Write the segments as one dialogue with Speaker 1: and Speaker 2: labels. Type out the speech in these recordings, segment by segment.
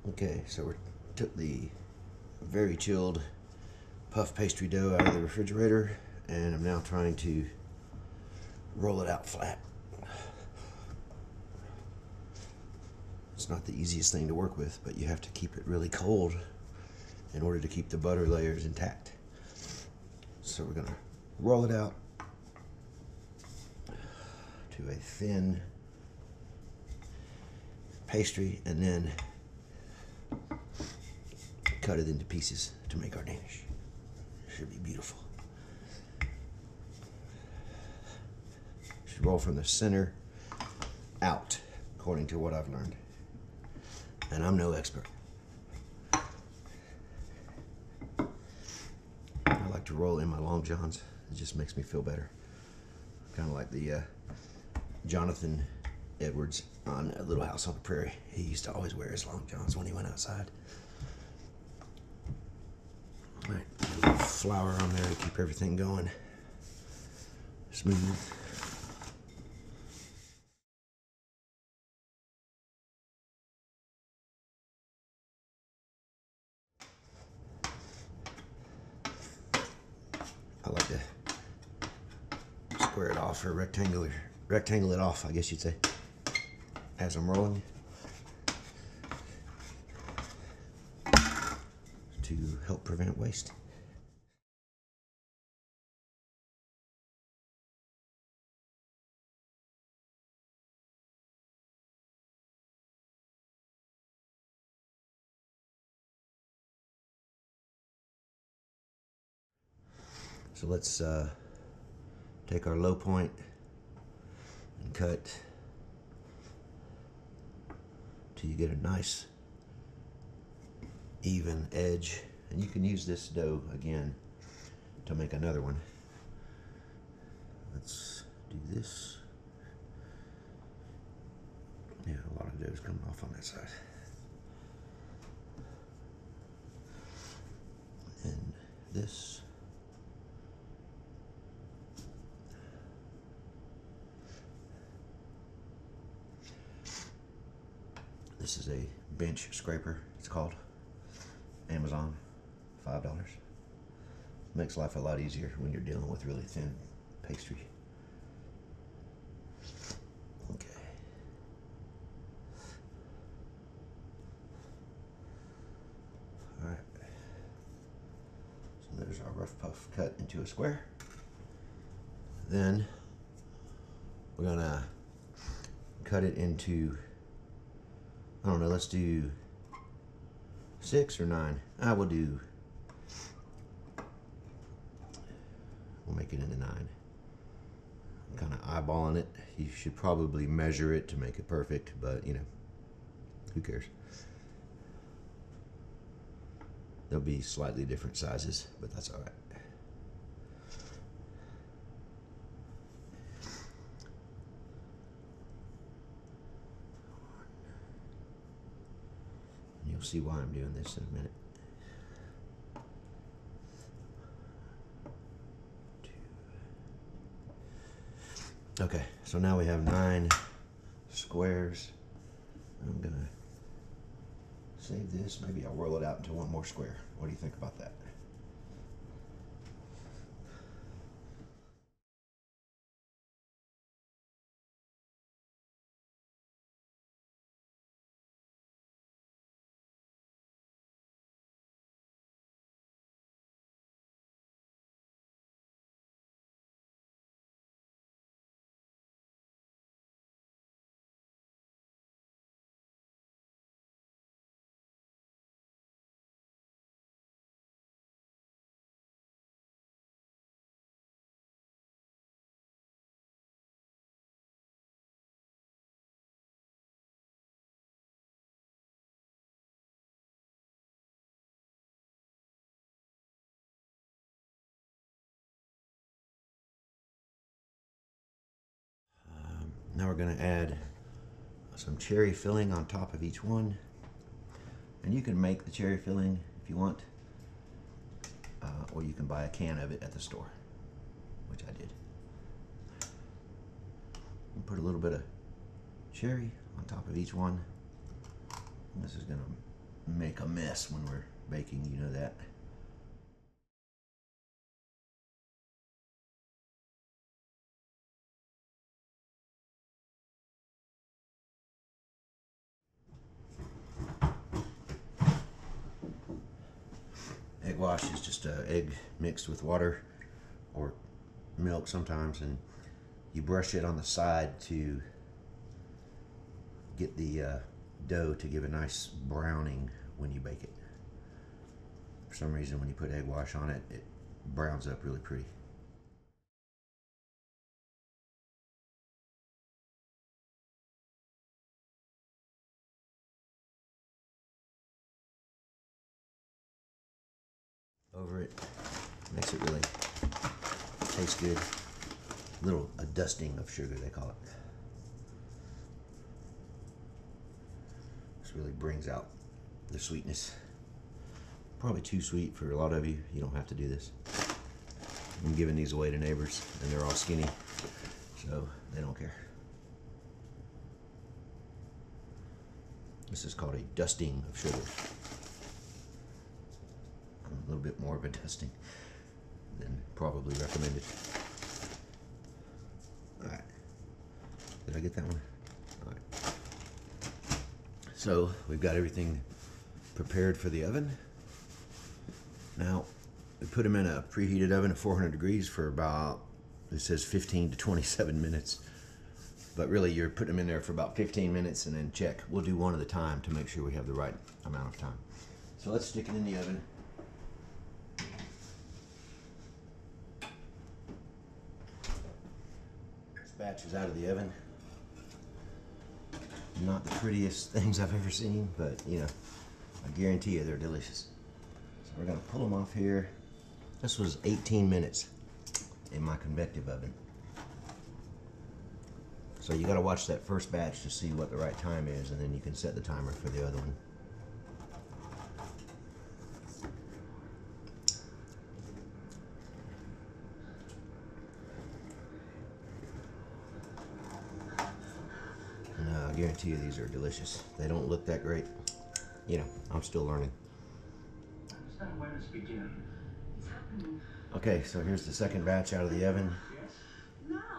Speaker 1: Okay, so we took the very chilled puff pastry dough out of the refrigerator, and I'm now trying to roll it out flat. It's not the easiest thing to work with, but you have to keep it really cold in order to keep the butter layers intact. So we're gonna roll it out to a thin pastry and then cut it into pieces to make our Danish. Should be beautiful. Should roll from the center out, according to what I've learned. And I'm no expert. I like to roll in my long johns. It just makes me feel better. Kind of like the Jonathan Edwards on A Little House on the Prairie. He used to always wear his long johns when he went outside. All right, a little flour on there to keep everything going smooth. I like to square it off or rectangle it off, I guess you'd say, as I'm rolling to help prevent waste. So let's take our low point and cut till you get a nice even edge. And you can use this dough again to make another one. Let's do this. Yeah, a lot of dough is coming off on that side. And this. This is a bench scraper, it's called. Amazon, $5. Makes life a lot easier when you're dealing with really thin pastry. Okay. All right. So there's our rough puff cut into a square. Then we're gonna cut it into, I don't know, let's do 6 or 9. We'll make it into 9. I'm kind of eyeballing it. You should probably measure it to make it perfect, but you know, who cares? There'll be slightly different sizes, but that's all right. You'll see why I'm doing this in a minute. 2. Okay, so now we have 9 squares. I'm gonna save this. Maybe I'll roll it out into one more square. What do you think about that? Now we're going to add some cherry filling on top of each one. And you can make the cherry filling if you want, or you can buy a can of it at the store, which I did. And put a little bit of cherry on top of each one. And this is going to make a mess when we're baking, you know that. Egg wash is just egg mixed with water or milk sometimes, and you brush it on the side to get the dough to give a nice browning when you bake it. For some reason, when you put egg wash on it, it browns up really pretty. Over it, makes it really taste good. A dusting of sugar, they call it. This really brings out the sweetness. Probably too sweet for a lot of you. You don't have to do this. I'm giving these away to neighbors, and they're all skinny, so they don't care. This is called a dusting of sugar. A little bit more of a dusting than probably recommended. Alright. Did I get that one? Alright. So we've got everything prepared for the oven. Now we put them in a preheated oven at 400 degrees for about, it says 15 to 27 minutes. But really you're putting them in there for about 15 minutes and then check. We'll do one at a time to make sure we have the right amount of time. So let's stick it in the oven. Batch is out of the oven. Not the prettiest things I've ever seen, but you know, I guarantee you they're delicious. So we're gonna pull them off here. This was 18 minutes in my convective oven. So you gotta watch that first batch to see what the right time is, and then you can set the timer for the other one. I guarantee you these are delicious. They don't look that great. You know, I'm still learning. Okay, so here's the second batch out of the oven.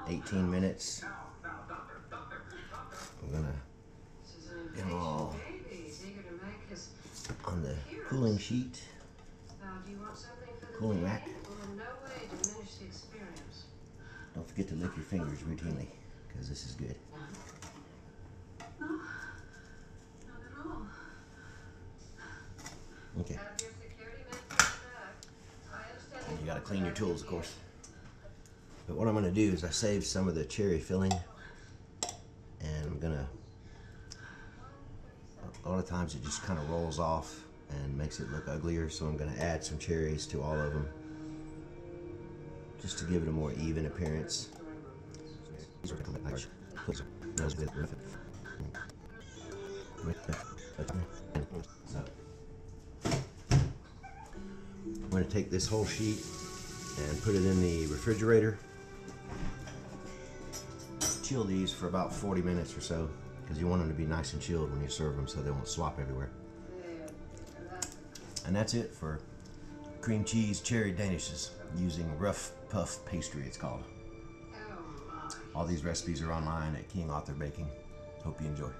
Speaker 1: 18 minutes. I'm gonna get them all on the cooling sheet, cooling rack. Don't forget to lick your fingers routinely, because this is good. Okay. And you gotta clean your tools, of course. But what I'm gonna do is I saved some of the cherry filling, and I'm gonna, a lot of times it just kind of rolls off and makes it look uglier, so I'm gonna add some cherries to all of them just to give it a more even appearance. I'm going to take this whole sheet and put it in the refrigerator. Chill these for about 40 minutes or so, because you want them to be nice and chilled when you serve them so they won't slop everywhere. And that's it for cream cheese cherry danishes using rough puff pastry, it's called. All these recipes are online at King Author Baking. Hope you enjoy.